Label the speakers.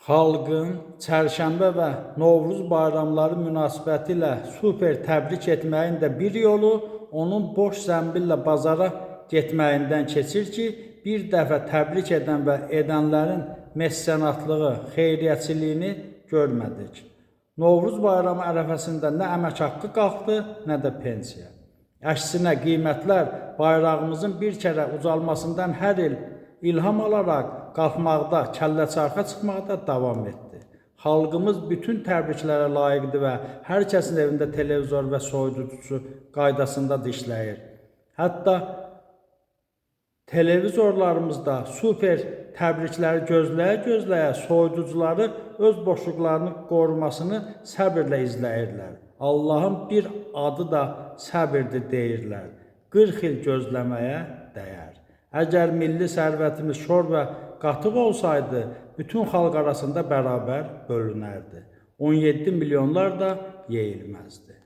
Speaker 1: Xalqın Çərşənbə və Novruz bayramları münasibətilə super təbrik etməyin də bir yolu onun boş zəmbillə bazara getməyindən keçir ki, bir dəfə təbrik edən və edənlərin mecenatlıq, xeyriyyəçiliyini görmədik. Novruz bayramı ərəfəsində nə əmək haqqı qalxdı, nə də pensiya. Əksinə qiymətlər bayrağımızın bir kərə ucalmasından hər il ilham alaraq qalxmaqda, kəlləçarxa çıxmaqda davam etdi. Xalqımız bütün təbriklərə layiqdir və hər kəsin evində televizor və soyuducusu qaydasında işləyir. Hətta televizorlarımızda super təbrikləri gözləyə-gözləyə soyuducuları öz boşluqlarını qorumasını səbirlə izləyirlər. Allahın bir adı da səbirdir deyirlər. 40 il gözləməyə dəyər. Əgər milli sərvətimiz şor və qatıq olsaydı, bütün xalq arasında bərabər bölünərdi. 17 milyonlar da yeyilməzdi.